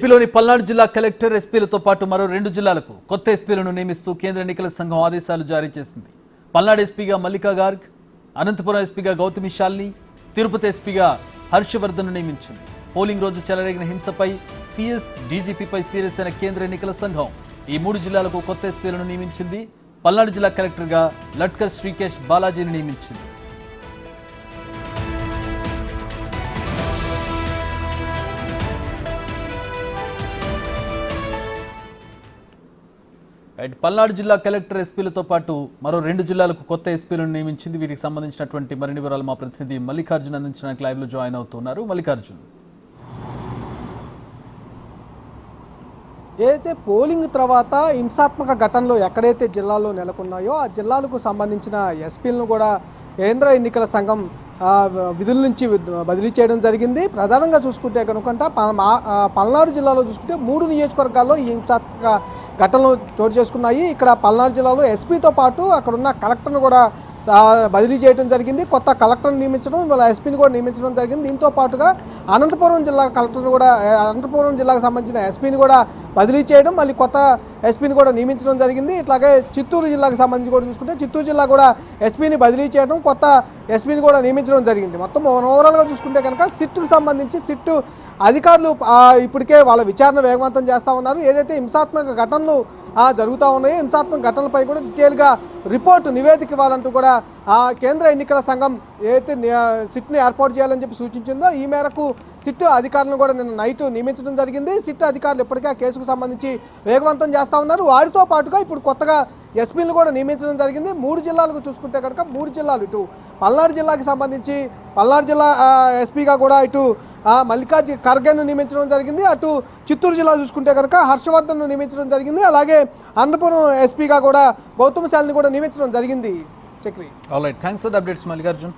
ఏపీలోని పల్నాడు జిల్లా కలెక్టర్ ఎస్పీలతో పాటు మరో 2 జిల్లాలకు కొత్త ఎస్పీలను నియమిస్తూ కేంద్ర ఎన్నికల సంఘం ఆదేశాలు జారీ చేసింది. పల్నాడు ఎస్పీగా మల్లికా గార్గ్, అనంతపురం ఎస్పీగా గౌతమి శాలిని, తిరుపతి ఎస్పీగా హర్షవర్ధన్ నియమించింది. పోలింగ్ రోజు చెలరేగిన హింసపై సీఎస్, డీజీపీపై సీరియస్ అయిన కేంద్ర ఎన్నికల సంఘం ఈ 3 జిల్లాలకు కొత్త ఎస్పీలను నియమించింది. పల్నాడు జిల్లా కలెక్టర్గా లట్కర్ శ్రీకేష్ బాలాజీని నియమించింది. పల్నాడు జిల్లా కలెక్టర్ ఎస్పీలతో పాటు మరో 2 జిల్లాలకు కొత్త ఎస్పీలను నియమించింది. వీటికి సంబంధించినటువంటి మరిన్ని వివరాలు మా ప్రతినిధి మల్లికార్జున్ అందించడానికి లైవ్ లో జాయిన్ అవుతున్నారు. మల్లికార్జున్, ఏదైతే పోలింగ్ తర్వాత హింసాత్మక ఘటనలు ఎక్కడైతే జిల్లాల్లో నెలకొన్నాయో ఆ జిల్లాలకు సంబంధించిన ఎస్పీలను కూడా కేంద్ర ఎన్నికల సంఘం విధుల నుంచి బదిలీ చేయడం జరిగింది. ప్రధానంగా చూసుకుంటే కనుక పల్నాడు జిల్లాలో చూసుకుంటే 3 నియోజకవర్గాల్లో ఈ హింసాత్మక ఘటనలు చోటు చేసుకున్నాయి. ఇక్కడ పల్నాడు జిల్లాలో ఎస్పీతో పాటు అక్కడున్న కలెక్టర్ను కూడా బదిలీ చేయడం జరిగింది. కొత్త కలెక్టర్ని నియమించడం, వాళ్ళ ఎస్పీని కూడా నియమించడం జరిగింది. దీంతో పాటుగా అనంతపురం జిల్లా కలెక్టర్ని కూడా, అనంతపురం జిల్లాకు సంబంధించిన ఎస్పీని కూడా బదిలీ చేయడం, మళ్ళీ కొత్త ఎస్పీని కూడా నియమించడం జరిగింది. ఇట్లాగే చిత్తూరు జిల్లాకు సంబంధించి కూడా చూసుకుంటే చిత్తూరు జిల్లా కూడా ఎస్పీని బదిలీ చేయడం, కొత్త ఎస్పీని కూడా నియమించడం జరిగింది. మొత్తం ఓవరాల్గా చూసుకుంటే కనుక సిట్కు సంబంధించి సిట్టు అధికారులు ఇప్పటికే వాళ్ళ విచారణ వేగవంతం చేస్తూ ఉన్నారు. ఏదైతే హింసాత్మక ఘటనలు జరుగుతూ ఉన్నాయి, హింసాత్మక ఘటనలపై కూడా డీటెయిల్గా రిపోర్టు నివేదిక ఇవ్వాలంటూ కూడా కేంద్ర ఎన్నికల సంఘం ఏదైతే సిట్ని ఏర్పాటు చేయాలని చెప్పి సూచించిందో ఈ మేరకు సిట్ అధికారులను కూడా నిన్న నైట్ నియమించడం జరిగింది. సిట్ అధికారులు ఇప్పటికే ఆ కేసుకు సంబంధించి వేగవంతం చేస్తూ ఉన్నారు. వారితో పాటుగా ఇప్పుడు కొత్తగా ఎస్పీలను కూడా నియమించడం జరిగింది. 3 జిల్లాలకు చూసుకుంటే కనుక 3 జిల్లాలు, ఇటు పల్నాడు జిల్లాకి సంబంధించి పల్నాడు జిల్లా ఎస్పీగా కూడా ఇటు మల్లికార్జున ఖర్గేను నియమించడం జరిగింది. అటు చిత్తూరు జిల్లా చూసుకుంటే కనుక హర్షవర్ధన్ను నియమించడం జరిగింది. అలాగే అనంతపురం ఎస్పీగా కూడా గౌతమ్ శాలిని కూడా నియమించడం జరిగింది. Chakri, all right, thanks for the updates Mallikarjun.